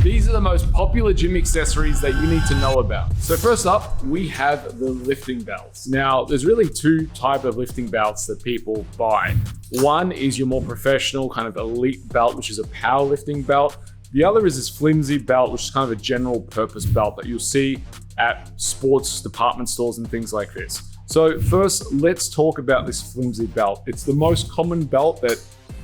These are the most popular gym accessories that you need to know about. So first up, we have the lifting belts. Now, there's really two types of lifting belts that people buy. One is your more professional kind of elite belt, which is a powerlifting belt. The other is this flimsy belt, which is kind of a general purpose belt that you'll see at sports department stores and things like this. So first, let's talk about this flimsy belt. It's the most common belt that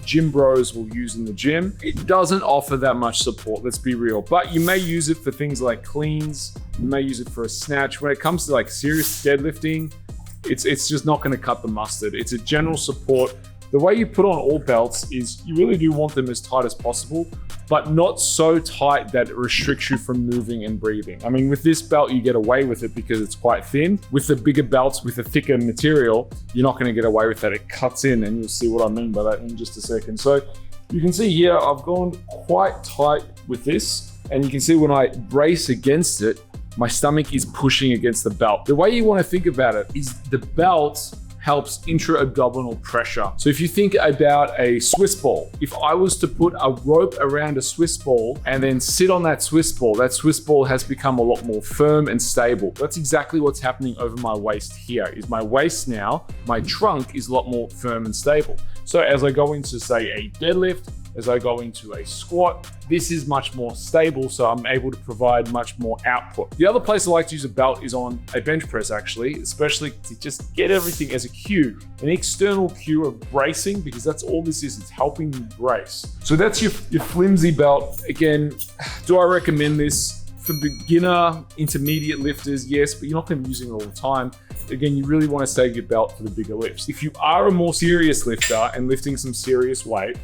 gym bros will use in the gym. It doesn't offer that much support, let's be real, but you may use it for things like cleans, you may use it for a snatch. When it comes to like serious deadlifting, it's just not gonna cut the mustard. It's a general support. The way you put on all belts is you really do want them as tight as possible, but not so tight that it restricts you from moving and breathing. I mean, with this belt, you get away with it because it's quite thin. With the bigger belts, with a thicker material, you're not gonna get away with that. It cuts in, and you'll see what I mean by that in just a second. So you can see here, I've gone quite tight with this, and you can see when I brace against it, my stomach is pushing against the belt. The way you wanna think about it is the belt helps intra-abdominal pressure. So if you think about a Swiss ball, if I was to put a rope around a Swiss ball and then sit on that Swiss ball has become a lot more firm and stable. That's exactly what's happening over my waist here. Is my waist now, my trunk is a lot more firm and stable. So as I go into, say, a deadlift, as I go into a squat, this is much more stable, so I'm able to provide much more output. The other place I like to use a belt is on a bench press, actually, especially to just get everything as a cue, an external cue of bracing, because that's all this is, it's helping you brace. So that's your flimsy belt. Again, do I recommend this? For beginner, intermediate lifters, yes, but you're not gonna be using it all the time. Again, you really wanna save your belt for the bigger lifts. If you are a more serious lifter and lifting some serious weight,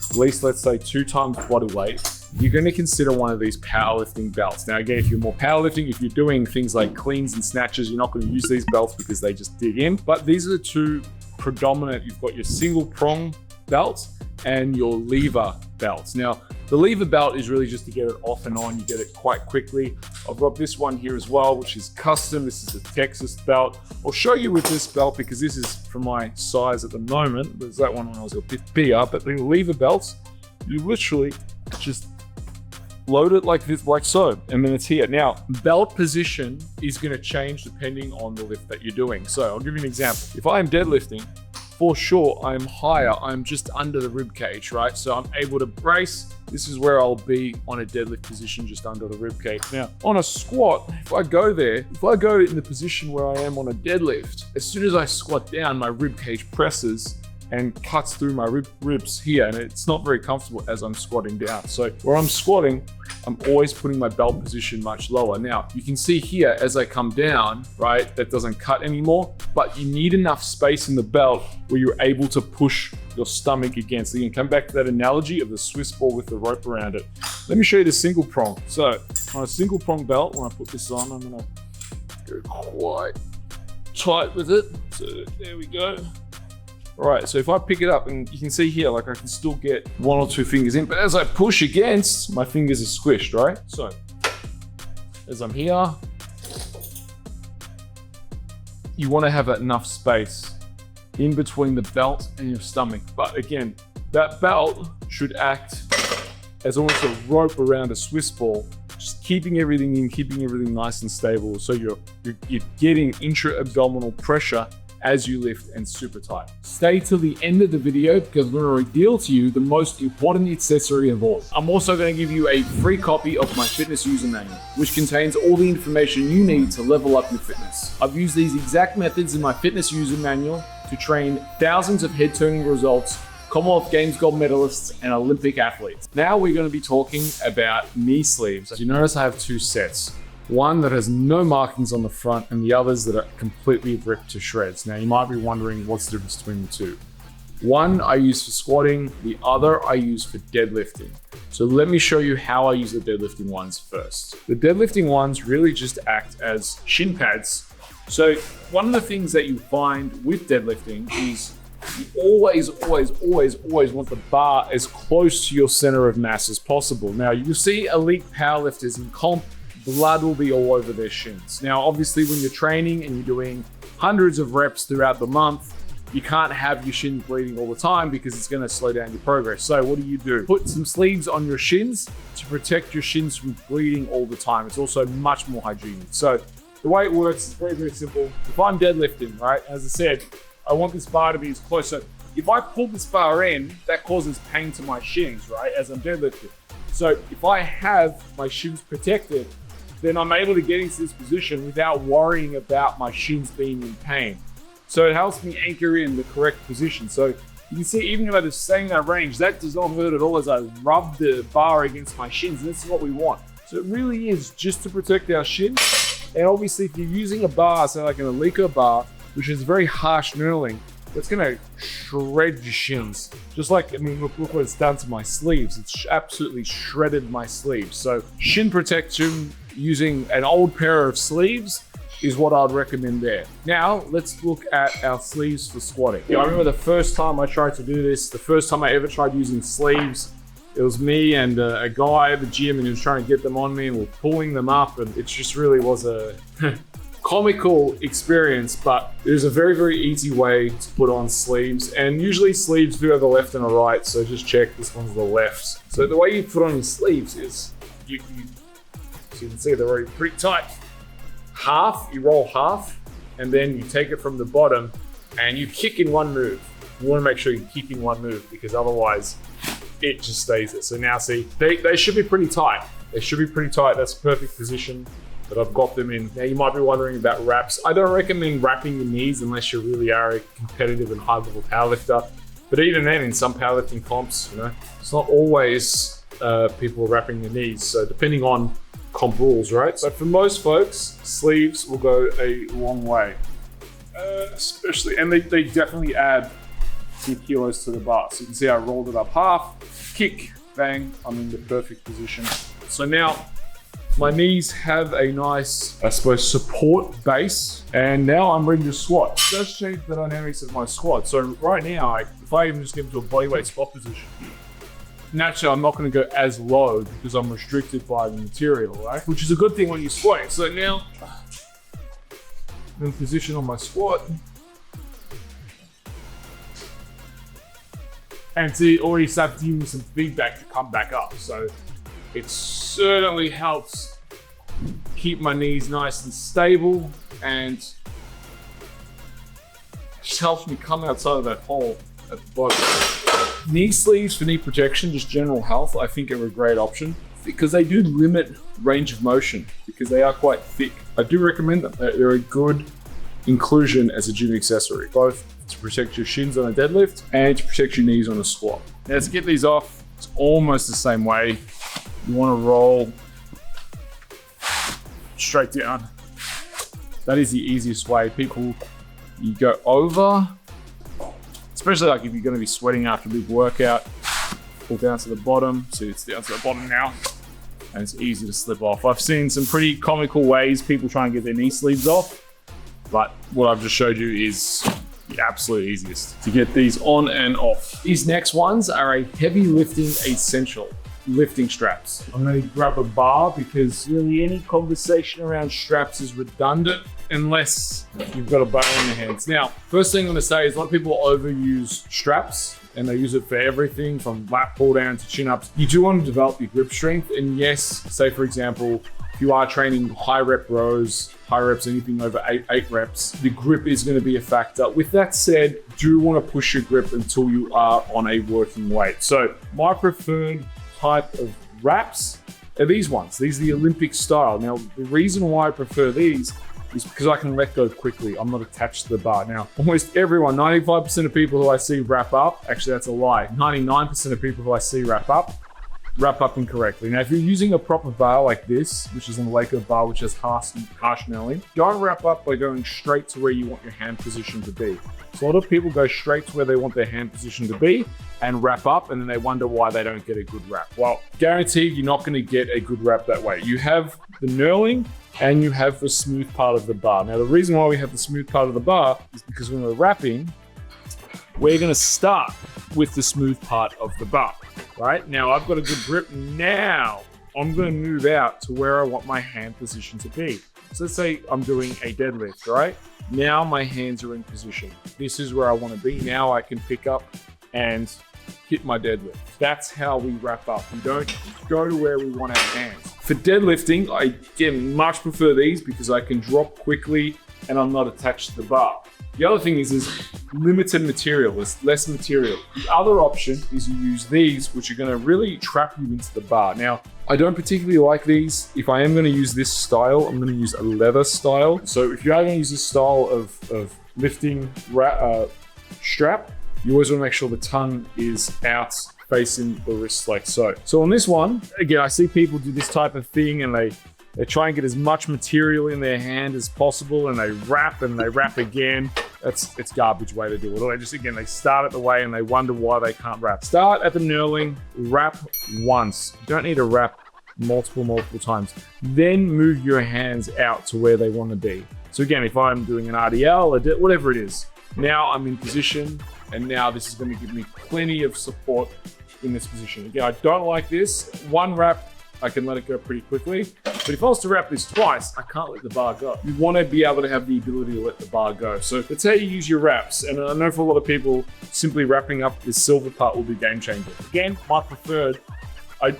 at least let's say 2 times body weight, you're going to consider one of these powerlifting belts. Now again, if you're more powerlifting, if you're doing things like cleans and snatches, you're not going to use these belts because they just dig in. But these are the two predominant. You've got your single prong belt and your lever belts. Now, the lever belt is really just to get it off and on. You get it quite quickly. I've got this one here as well, which is custom. This is a Texas belt. I'll show you with this belt because this is for my size at the moment. There's that one when I was a bit bigger, but the lever belts, you literally just load it like this, like so, and then it's here. Now, belt position is gonna change depending on the lift that you're doing. So I'll give you an example. If I am deadlifting, for sure, I'm higher, I'm just under the rib cage, right? So I'm able to brace. This is where I'll be on a deadlift position, just under the rib cage. Now, on a squat, if I go in the position where I am on a deadlift, as soon as I squat down, my rib cage presses and cuts through my ribs here, and it's not very comfortable as I'm squatting down. So where I'm squatting, I'm always putting my belt position much lower. Now, you can see here as I come down, right, that doesn't cut anymore, but you need enough space in the belt where you're able to push your stomach against. So you can come back to that analogy of the Swiss ball with the rope around it. Let me show you the single prong. So on a single prong belt, when I put this on, I'm gonna go quite tight with it. So there we go. All right, so if I pick it up, and you can see here, like I can still get 1 or 2 fingers in, but as I push against, my fingers are squished, right? So as I'm here, you want to have enough space in between the belt and your stomach. But again, that belt should act as almost a rope around a Swiss ball, just keeping everything in, keeping everything nice and stable. So you're getting intra-abdominal pressure as you lift, and super tight. Stay till the end of the video because I'm going to reveal to you the most important accessory of all. I'm also going to give you a free copy of my fitness user manual, which contains all the information you need to level up your fitness. I've used these exact methods in my fitness user manual to train thousands of head-turning results, Commonwealth Games gold medalists, and Olympic athletes. Now we're going to be talking about knee sleeves. You notice I have 2 sets. One that has no markings on the front and the others that are completely ripped to shreds. Now you might be wondering what's the difference between the two. One I use for squatting, the other I use for deadlifting. So let me show you how I use the deadlifting ones first. The deadlifting ones really just act as shin pads. So one of the things that you find with deadlifting is you always want the bar as close to your center of mass as possible. Now you'll see elite powerlifters in comp, blood will be all over their shins. Now, obviously when you're training and you're doing hundreds of reps throughout the month, you can't have your shins bleeding all the time because it's going to slow down your progress. So what do? Put some sleeves on your shins to protect your shins from bleeding all the time. It's also much more hygienic. So the way it works is very, very simple. If I'm deadlifting, right, as I said, I want this bar to be as close. So if I pull this bar in, that causes pain to my shins, right, as I'm deadlifting. So if I have my shins protected, then I'm able to get into this position without worrying about my shins being in pain. So it helps me anchor in the correct position. So you can see, even if I just stay in that range, that does not hurt at all as I rub the bar against my shins. And this is what we want. So it really is just to protect our shins. And obviously, if you're using a bar, so like an Eleiko bar, which is very harsh knurling, it's gonna shred your shins. Just like, I mean, look what it's done to my sleeves. It's absolutely shredded my sleeves. So shin protection using an old pair of sleeves is what I'd recommend there. Now, let's look at our sleeves for squatting. I remember the first time I tried to do this, the first time I ever tried using sleeves, it was me and a guy at the gym, and he was trying to get them on me, and we're pulling them up, and it just really was a comical experience, but there's a very, very easy way to put on sleeves. And usually sleeves do have a left and a right, so just check this one's the left. So the way you put on your sleeves is, as you can see, they're already pretty tight. You roll half, and then you take it from the bottom and you kick in one move. You want to make sure you kick in one move because otherwise it just stays there. So now see, they should be pretty tight. They should be pretty tight. That's a perfect position that I've got them in. Now you might be wondering about wraps. I don't recommend wrapping your knees unless you really are a competitive and high level powerlifter. But even then, in some powerlifting comps, it's not always people wrapping their knees. So depending on comp rules, right? But for most folks, sleeves will go a long way. Especially, and they definitely add some kilos to the bar. So you can see I rolled it up half, kick, bang, I'm in the perfect position. So now my knees have a nice, I suppose, support base, and now I'm ready to squat. It does change the dynamics of my squat. So right now, if I even just get into a bodyweight squat position, naturally, I'm not going to go as low because I'm restricted by the material, right? Which is a good thing when you're squatting. So now, I'm in position on my squat. And see, it already starts giving me some feedback to come back up. So it certainly helps keep my knees nice and stable, and just helps me come outside of that hole at the bottom. Knee sleeves for knee protection, just general health, I think are a great option because they do limit range of motion because they are quite thick. I do recommend them. They're a good inclusion as a gym accessory, both to protect your shins on a deadlift and to protect your knees on a squat. Now to get these off, it's almost the same way. You want to roll straight down. That is the easiest way. You go over, especially like if you're going to be sweating after a big workout, pull down to the bottom. See, it's down to the bottom now, and it's easy to slip off. I've seen some pretty comical ways people try and get their knee sleeves off, but what I've just showed you is the absolute easiest to get these on and off. These next ones are a heavy lifting essential. Lifting straps. I'm going to grab a bar because really any conversation around straps is redundant unless you've got a bar in your hands. Now, first thing I'm going to say is a lot of people overuse straps and they use it for everything from lat pull down to chin ups. You do want to develop your grip strength, and yes, say for example, if you are training high rep rows, high reps, anything over eight reps, the grip is going to be a factor. With that said, do want to push your grip until you are on a working weight. So my preferred type of wraps are these ones. These are the Olympic style. Now, the reason why I prefer these is because I can let go quickly. I'm not attached to the bar. Now, almost everyone, 95% of people who I see wrap up, actually that's a lie, 99% of people who I see wrap up incorrectly. Now, if you're using a proper bar like this, which is an Eleiko bar, which has harsh knurling, don't wrap up by going straight to where you want your hand position to be. So a lot of people go straight to where they want their hand position to be and wrap up, and then they wonder why they don't get a good wrap. Well, guaranteed you're not going to get a good wrap that way. You have the knurling and you have the smooth part of the bar. Now, the reason why we have the smooth part of the bar is because when we're wrapping, we're going to start with the smooth part of the bar, right? Now, I've got a good grip. Now, I'm going to move out to where I want my hand position to be. So let's say I'm doing a deadlift, right? Now my hands are in position. This is where I want to be. Now I can pick up and hit my deadlift. That's how we wrap up. We don't go to where we want our hands. For deadlifting, I again much prefer these because I can drop quickly and I'm not attached to the bar. The other thing is limited material, there's less material. The other option is you use these, which are gonna really trap you into the bar. Now, I don't particularly like these. If I am gonna use this style, I'm gonna use a leather style. So if you are gonna use this style of lifting strap, you always wanna make sure the tongue is out facing the wrist like so. So on this one, again, I see people do this type of thing and they try and get as much material in their hand as possible and they wrap again. It's garbage way to do it. Or they start at the way and they wonder why they can't wrap. Start at the knurling, wrap once. You don't need to wrap multiple times. Then move your hands out to where they want to be. So again, if I'm doing an RDL, whatever it is, now I'm in position and now this is going to give me plenty of support in this position. Again, I don't like this. One wrap, I can let it go pretty quickly. But if I was to wrap this twice, I can't let the bar go. You want to be able to have the ability to let the bar go. So that's how you use your wraps. And I know for a lot of people, simply wrapping up this silver part will be game changer. Again, my preferred. I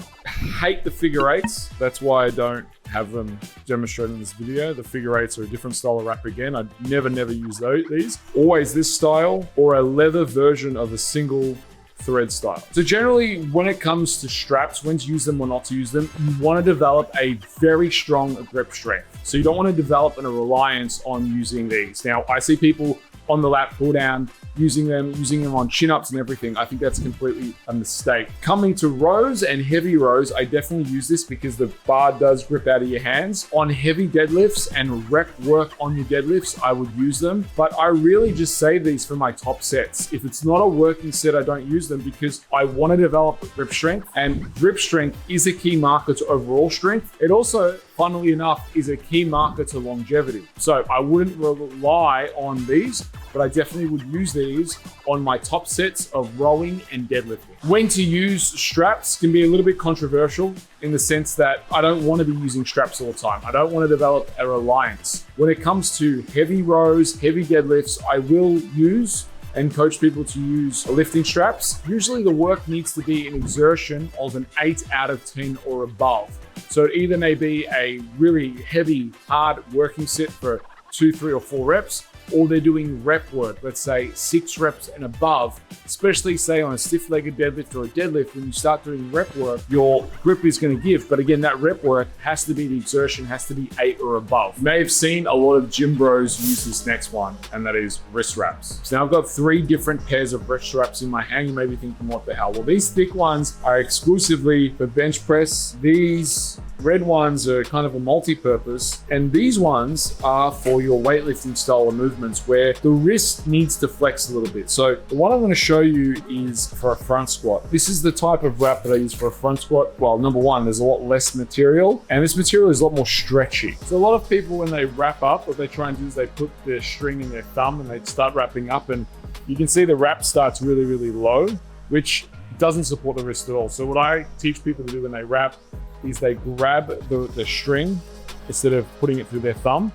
hate the figure eights. That's why I don't have them demonstrated in this video. The figure eights are a different style of wrap again. I'd never use these. Always this style or a leather version of a single thread style. So generally, when it comes to straps, when to use them or not to use them, you want to develop a very strong grip strength. So you don't want to develop a reliance on using these. Now, I see people on the lat pull down, using them on chin-ups and everything. I think that's completely a mistake. Coming to rows and heavy rows, I definitely use this because the bar does grip out of your hands. On heavy deadlifts and rep work on your deadlifts, I would use them, but I really just save these for my top sets. If it's not a working set, I don't use them because I want to develop grip strength, and grip strength is a key marker to overall strength. It also, funnily enough, is a key marker to longevity. So I wouldn't rely on these, but I definitely would use these on my top sets of rowing and deadlifting. When to use straps can be a little bit controversial in the sense that I don't want to be using straps all the time. I don't want to develop a reliance. When it comes to heavy rows, heavy deadlifts, I will use and coach people to use lifting straps. Usually the work needs to be an exertion of an 8 out of 10 or above. So it either may be a really heavy, hard working set for 2, 3, or 4 reps, or they're doing rep work, let's say 6 reps and above, especially say on a stiff-legged deadlift or a deadlift. When you start doing rep work, your grip is going to give, but again, that rep work has to be, the exertion has to be 8 or above. You may have seen a lot of gym bros use this next one, and that is wrist wraps. So now I've got 3 different pairs of wrist wraps in my hand. You may be thinking, what the hell? Well, these thick ones are exclusively for bench press. These red ones are kind of a multi-purpose, and these ones are for your weightlifting style of movements where the wrist needs to flex a little bit. So the one I'm going to show you is for a front squat. This is the type of wrap that I use for a front squat. Well, number one, there's a lot less material, and this material is a lot more stretchy. So a lot of people, when they wrap up, what they try and do is they put their string in their thumb and they start wrapping up, and you can see the wrap starts really, really low, which doesn't support the wrist at all. So what I teach people to do when they wrap is they grab the string instead of putting it through their thumb.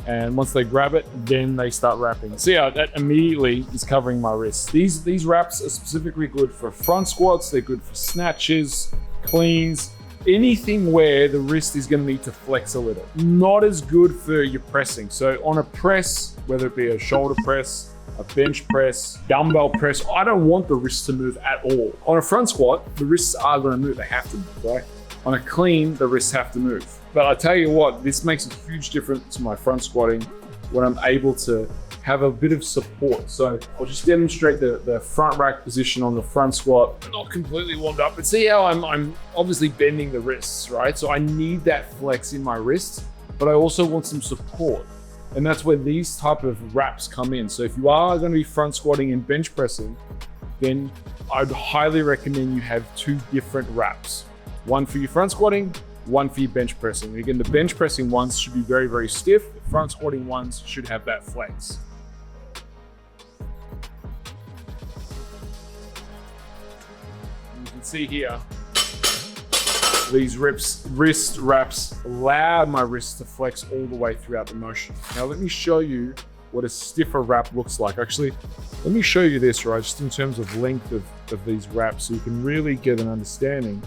And once they grab it, then they start wrapping. So yeah, that immediately is covering my wrists. These wraps are specifically good for front squats. They're good for snatches, cleans, anything where the wrist is going to need to flex a little. Not as good for your pressing. So on a press, whether it be a shoulder press, a bench press, dumbbell press, I don't want the wrists to move at all. On a front squat, the wrists are going to move. They have to move, right? On a clean, the wrists have to move. But I tell you what, this makes a huge difference to my front squatting when I'm able to have a bit of support. So I'll just demonstrate the front rack position on the front squat. Not completely warmed up, but see how I'm obviously bending the wrists, right? So I need that flex in my wrist, but I also want some support. And that's where these type of wraps come in. So if you are going to be front squatting and bench pressing, then I'd highly recommend you have 2 different wraps. One for your front squatting, one for your bench pressing. Again, the bench pressing ones should be very, very stiff. The front squatting ones should have that flex. You can see here, these wrist wraps allowed my wrists to flex all the way throughout the motion. Now let me show you what a stiffer wrap looks like. Actually, let me show you this, right? Just in terms of length of these wraps, so you can really get an understanding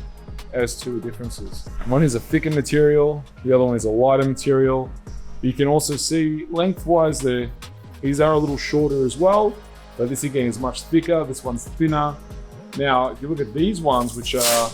as to the differences. One is a thicker material, the other one is a lighter material. You can also see lengthwise these are a little shorter as well, but this again is much thicker, this one's thinner. Now, if you look at these ones, which are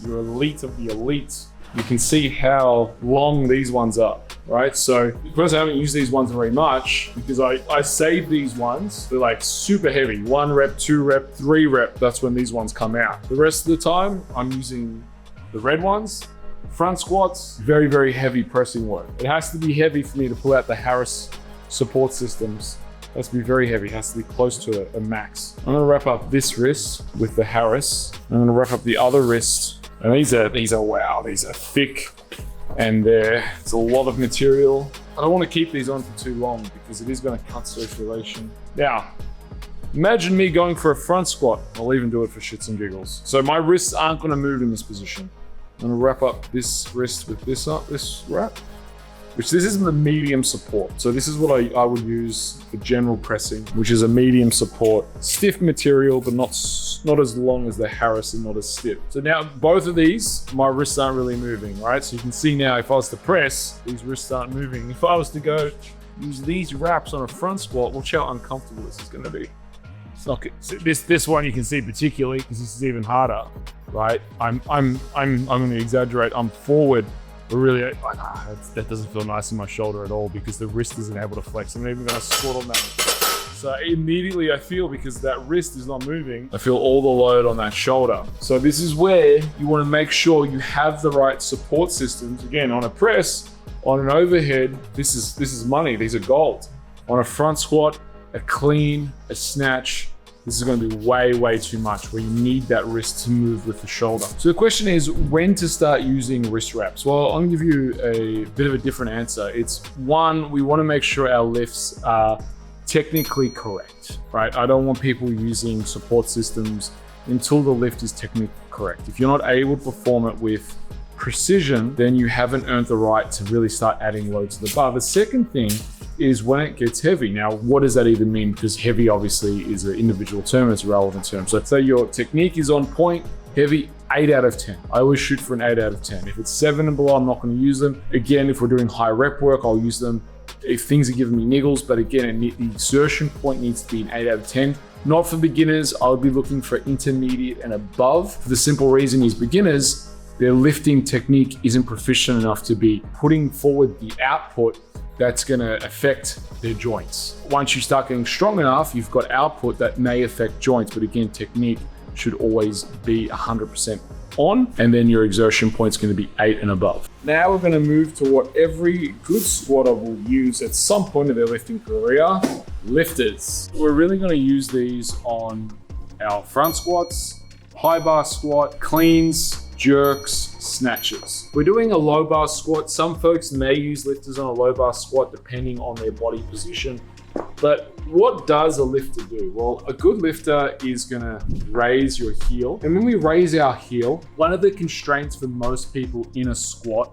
your elite of the elite, you can see how long these ones are, right? So, because I haven't used these ones very much, because I save these ones, they're like super heavy, 1 rep, 2 rep, 3 rep, that's when these ones come out. The rest of the time, I'm using the red ones. Front squats, very, very heavy pressing work. It has to be heavy for me to pull out the Harris support systems. It has to be very heavy, it has to be close to a max. I'm gonna wrap up this wrist with the Harris. I'm gonna wrap up the other wrist. And these are wow, these are thick and it's a lot of material. I don't want to keep these on for too long because it is going to cut circulation. Now, imagine me going for a front squat. I'll even do it for shits and giggles. So my wrists aren't going to move in this position. I'm going to wrap up this wrist with this wrap, which this is the medium support. So this is what I would use for general pressing, which is a medium support. Stiff material, but not as long as the Harris and not as stiff. So now both of these, my wrists aren't really moving, right? So you can see now if I was to press, these wrists aren't moving. If I was to go use these wraps on a front squat, watch how uncomfortable this is gonna be. It's not good. So this one you can see particularly because this is even harder, right? I'm gonna exaggerate, I'm forward. But really, that doesn't feel nice in my shoulder at all because the wrist isn't able to flex. I'm not even gonna squat on that. So immediately I feel, because that wrist is not moving, I feel all the load on that shoulder. So this is where you wanna make sure you have the right support systems. Again, on a press, on an overhead, this is money, these are gold. On a front squat, a clean, a snatch, this is going to be way, way too much where you need that wrist to move with the shoulder. So the question is when to start using wrist wraps. Well, I'm gonna give you a bit of a different answer. It's one, we want to make sure our lifts are technically correct, right? I don't want people using support systems until the lift is technically correct. If you're not able to perform it with precision, then you haven't earned the right to really start adding load to the bar. The second thing is when it gets heavy. Now, what does that even mean? Because heavy obviously is an individual term, it's a relevant term. So say your technique is on point, heavy, 8 out of 10. I always shoot for an 8 out of 10. If it's 7 and below, I'm not gonna use them. Again, if we're doing high rep work, I'll use them. If things are giving me niggles, but again, the exertion point needs to be an 8 out of 10. Not for beginners, I would be looking for intermediate and above. The simple reason is beginners, their lifting technique isn't proficient enough to be putting forward the output that's gonna affect their joints. Once you start getting strong enough, you've got output that may affect joints, but again, technique should always be 100% on, and then your exertion point's gonna be 8 and above. Now we're gonna move to what every good squatter will use at some point of their lifting career, lifters. We're really gonna use these on our front squats, high bar squat, cleans, jerks, snatches. We're doing a low bar squat. Some folks may use lifters on a low bar squat depending on their body position. But what does a lifter do? Well, a good lifter is gonna raise your heel. And when we raise our heel, one of the constraints for most people in a squat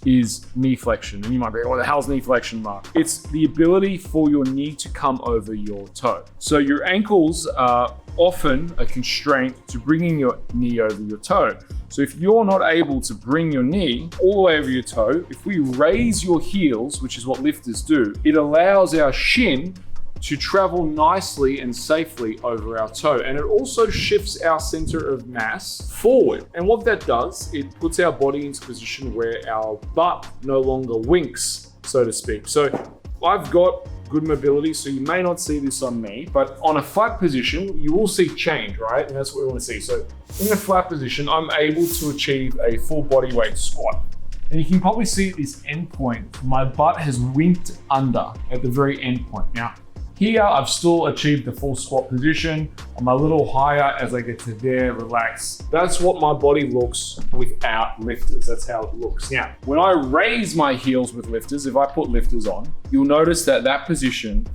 is knee flexion. And you might be, what the hell's knee flexion, Mark? It's the ability for your knee to come over your toe. So your ankles are often a constraint to bringing your knee over your toe. So if you're not able to bring your knee all the way over your toe, if we raise your heels, which is what lifters do, it allows our shin to travel nicely and safely over our toe. And it also shifts our center of mass forward. And what that does, it puts our body into a position where our butt no longer winks, so to speak. So I've got good mobility, so you may not see this on me, but on a flat position, you will see change, right? And that's what we want to see. So in a flat position, I'm able to achieve a full body weight squat. And you can probably see at this end point, my butt has winked under at the very end point. Now, here, I've still achieved the full squat position. I'm a little higher as I get to there, relax. That's what my body looks without lifters. That's how it looks. Now, when I raise my heels with lifters, if I put lifters on, you'll notice that that position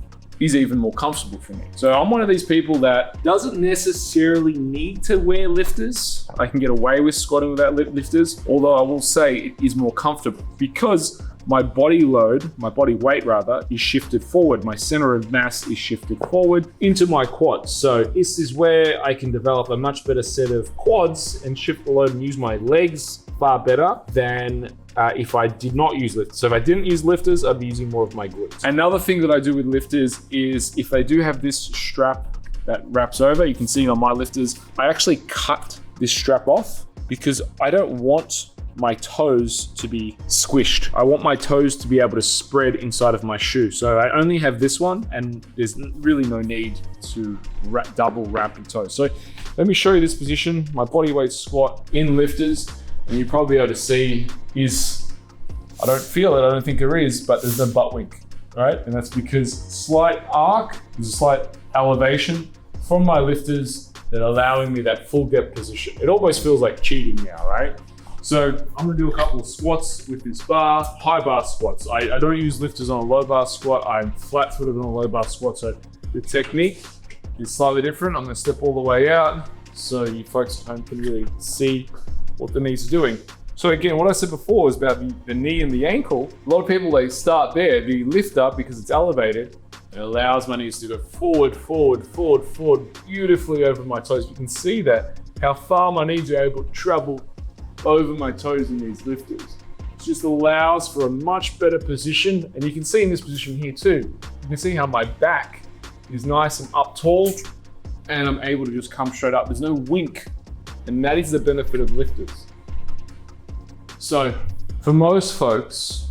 is even more comfortable for me. So I'm one of these people that doesn't necessarily need to wear lifters. I can get away with squatting without lifters, although I will say it is more comfortable because my body weight rather, is shifted forward. My center of mass is shifted forward into my quads. So this is where I can develop a much better set of quads and shift the load and use my legs far better than if I did not use lifters. So if I didn't use lifters, I'd be using more of my glutes. Another thing that I do with lifters is if they do have this strap that wraps over, you can see on my lifters, I actually cut this strap off because I don't want my toes to be squished. I want my toes to be able to spread inside of my shoe. So I only have this one and there's really no need to double wrap your toes. So let me show you this position, my body weight squat in lifters, and you'll probably be able to see I don't feel it, I don't think there is, but there's no butt wink, right? And that's because slight arc, there's a slight elevation from my lifters that are allowing me that full depth position. It almost feels like cheating now, right? So I'm gonna do a couple of squats with this bar, high bar squats. I don't use lifters on a low bar squat. I'm flat footed on a low bar squat. So the technique is slightly different. I'm gonna step all the way out so you folks at home can really see what the knees are doing. So again, what I said before is about the knee and the ankle. A lot of people, they start there, the lift up because it's elevated. It allows my knees to go forward, forward, forward, forward, beautifully over my toes. You can see that, how far my knees are able to travel over my toes in these lifters. It just allows for a much better position. And you can see in this position here too, you can see how my back is nice and up tall and I'm able to just come straight up. There's no wink. And that is the benefit of lifters. So for most folks,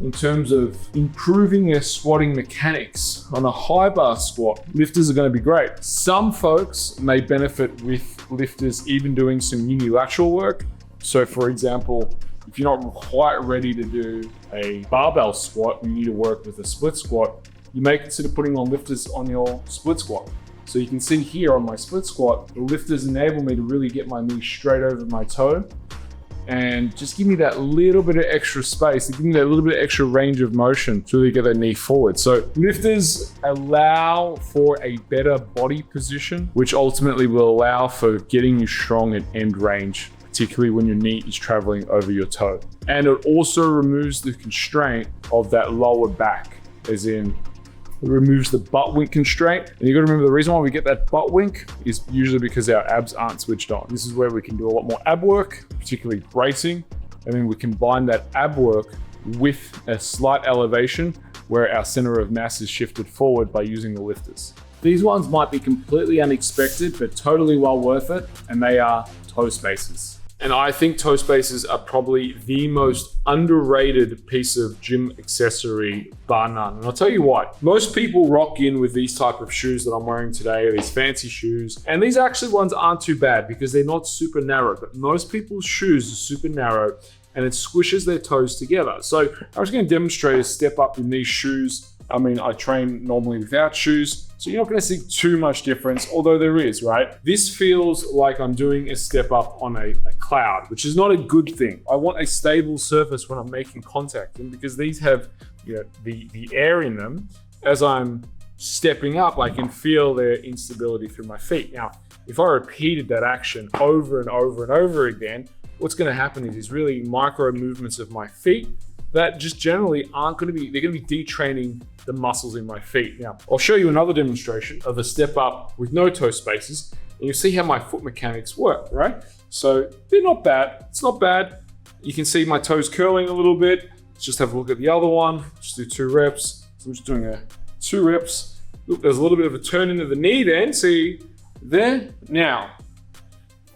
in terms of improving their squatting mechanics on a high bar squat, lifters are going to be great. Some folks may benefit with lifters even doing some unilateral work. So for example, if you're not quite ready to do a barbell squat, you need to work with a split squat, you may consider putting on lifters on your split squat. So you can see here on my split squat, the lifters enable me to really get my knee straight over my toe and just give me that little bit of extra space, give me that little bit of extra range of motion to really get that knee forward. So lifters allow for a better body position, which ultimately will allow for getting you strong at end range, particularly when your knee is traveling over your toe. And it also removes the constraint of that lower back, as in it removes the butt wink constraint. And you gotta remember the reason why we get that butt wink is usually because our abs aren't switched on. This is where we can do a lot more ab work, particularly bracing. And then we combine that ab work with a slight elevation where our center of mass is shifted forward by using the lifters. These ones might be completely unexpected, but totally well worth it. And they are toe spacers. And I think toe spacers are probably the most underrated piece of gym accessory bar none. And I'll tell you why. Most people rock in with these type of shoes that I'm wearing today, these fancy shoes. And these actually ones aren't too bad because they're not super narrow, but most people's shoes are super narrow and it squishes their toes together. So I'm just gonna demonstrate a step up in these shoes. I mean, I train normally without shoes, so you're not gonna see too much difference, although there is, right? This feels like I'm doing a step up on a cloud, which is not a good thing. I want a stable surface when I'm making contact, and because these have, you know, the air in them, as I'm stepping up, I can feel their instability through my feet. Now, if I repeated that action over and over and over again, what's gonna happen is these really micro movements of my feet that just generally aren't gonna be, they're gonna be detraining the muscles in my feet. Now, I'll show you another demonstration of a step up with no toe spaces, and you'll see how my foot mechanics work, right? So they're not bad, it's not bad. You can see my toes curling a little bit. Let's just have a look at the other one. Just do 2 reps. So I'm just doing 2 reps. Look, there's a little bit of a turn into the knee then, see there? Now,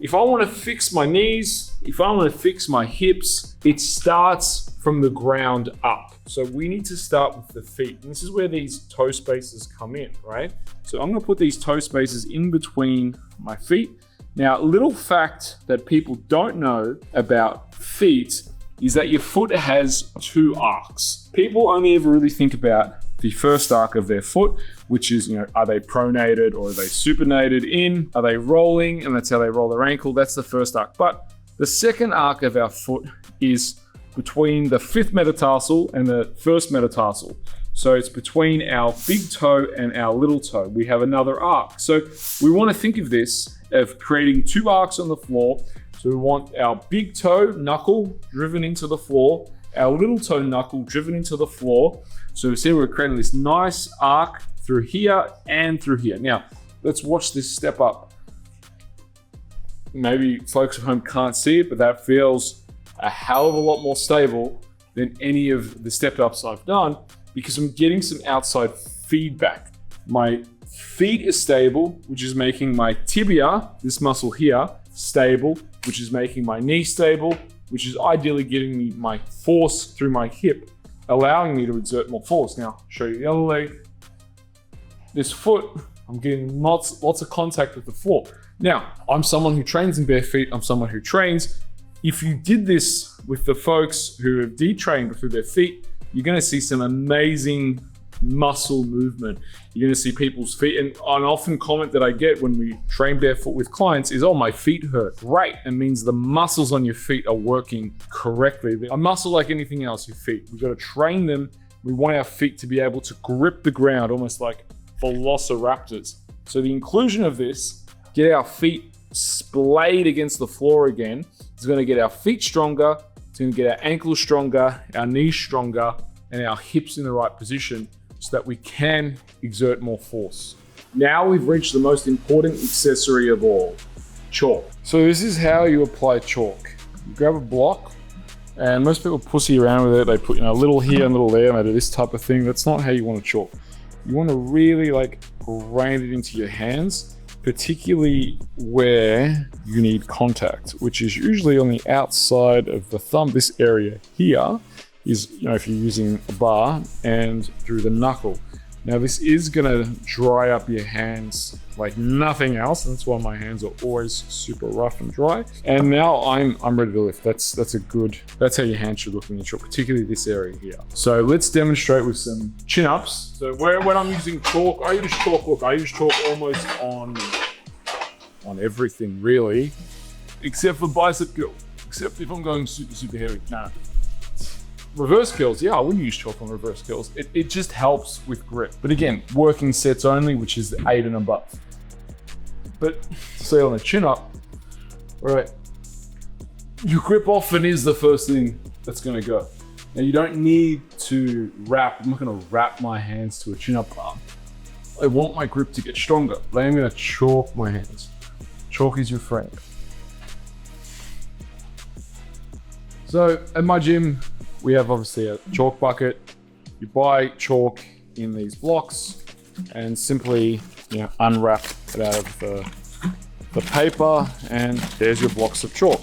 if I wanna fix my knees, if I wanna fix my hips, it starts from the ground up. So we need to start with the feet. And this is where these toe spaces come in, right? So I'm gonna put these toe spaces in between my feet. Now, a little fact that people don't know about feet is that your foot has 2 arcs. People only ever really think about the first arc of their foot, which is, you know, are they pronated or are they supinated in? Are they rolling? And that's how they roll their ankle. That's the first arc. But the second arc of our foot is between the 5th metatarsal and the 1st metatarsal. So it's between our big toe and our little toe. We have another arc. So we want to think of this of creating two arcs on the floor. So we want our big toe knuckle driven into the floor, our little toe knuckle driven into the floor. So see, we're creating this nice arc through here and through here. Now, let's watch this step up. Maybe folks at home can't see it, but that feels a hell of a lot more stable than any of the step ups I've done because I'm getting some outside feedback. My feet is stable, which is making my tibia, this muscle here, stable, which is making my knee stable, which is ideally giving me my force through my hip, allowing me to exert more force. Now, show you the other leg. This foot, I'm getting lots of contact with the floor. Now, I'm someone who trains in bare feet. I'm someone who trains. If you did this with the folks who have detrained through their feet, you're gonna see some amazing muscle movement. You're gonna see people's feet, and an often comment that I get when we train barefoot with clients is, oh, my feet hurt. Great, it means the muscles on your feet are working correctly. A muscle like anything else, your feet. We've gotta train them. We want our feet to be able to grip the ground, almost like velociraptors. So the inclusion of this, get our feet splayed against the floor again, is gonna get our feet stronger, it's gonna get our ankles stronger, our knees stronger, and our hips in the right position so that we can exert more force. Now we've reached the most important accessory of all, chalk. So this is how you apply chalk. You grab a block, and most people pussy around with it. They put a little here and a little there, and they do this type of thing. That's not how you want to chalk. You want to really grind it into your hands, particularly where you need contact, which is usually on the outside of the thumb. This area here is, if you're using a bar, and through the knuckle. Now this is gonna dry up your hands like nothing else. That's why my hands are always super rough and dry. And now I'm ready to lift. That's how your hands should look when you chalk, particularly this area here. So let's demonstrate with some chin-ups. So when I'm using chalk, I use chalk almost on everything really, except for bicep curl. Except if I'm going super heavy. Nah. Reverse curls, yeah, I wouldn't use chalk on reverse curls. It just helps with grip. But again, working sets only, which is 8 and above. But say on a chin up, all right, your grip often is the first thing that's gonna go. Now you don't need to wrap, I'm not gonna wrap my hands to a chin up bar. I want my grip to get stronger, but I'm gonna chalk my hands. Chalk is your friend. So at my gym, we have obviously a chalk bucket. You buy chalk in these blocks and simply unwrap it out of the paper, and there's your blocks of chalk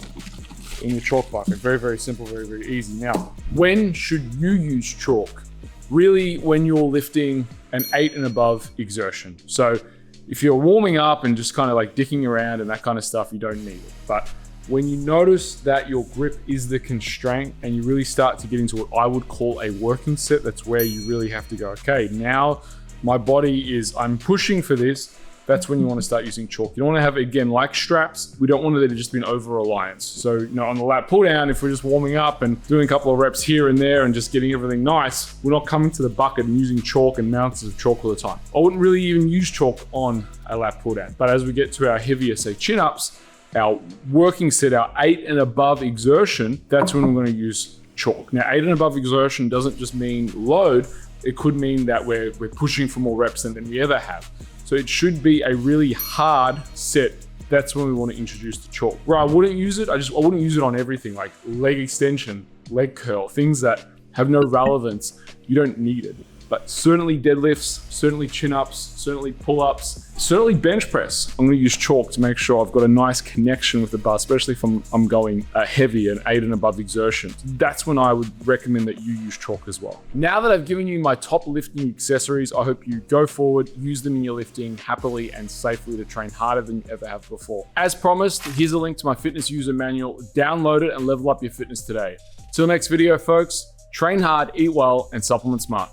in your chalk bucket. Very, very simple, very, very easy. Now, when should you use chalk? Really, when you're lifting an 8 and above exertion. So if you're warming up and just kind of dicking around and that kind of stuff, you don't need it. But when you notice that your grip is the constraint and you really start to get into what I would call a working set, that's where you really have to go, okay, now my body I'm pushing for this. That's when you want to start using chalk. You don't want to have, again, like straps, we don't want there to just be an over-reliance. So, on the lat pull down, if we're just warming up and doing a couple of reps here and there and just getting everything nice, we're not coming to the bucket and using chalk and mounts of chalk all the time. I wouldn't really even use chalk on a lat pull down. But as we get to our heavier, say, chin-ups, our working set, our 8 and above exertion, that's when we're going to use chalk. Now, 8 and above exertion doesn't just mean load. It could mean that we're pushing for more reps than we ever have. So it should be a really hard set. That's when we want to introduce the chalk. Where I wouldn't use it, I wouldn't use it on everything, like leg extension, leg curl, things that have no relevance. You don't need it. But certainly deadlifts, certainly chin-ups, certainly pull-ups, certainly bench press. I'm gonna use chalk to make sure I've got a nice connection with the bar, especially if I'm going heavy, an 8 and above exertion. That's when I would recommend that you use chalk as well. Now that I've given you my top lifting accessories, I hope you go forward, use them in your lifting happily and safely to train harder than you ever have before. As promised, here's a link to my fitness user manual. Download it and level up your fitness today. Till next video, folks, train hard, eat well, and supplement smart.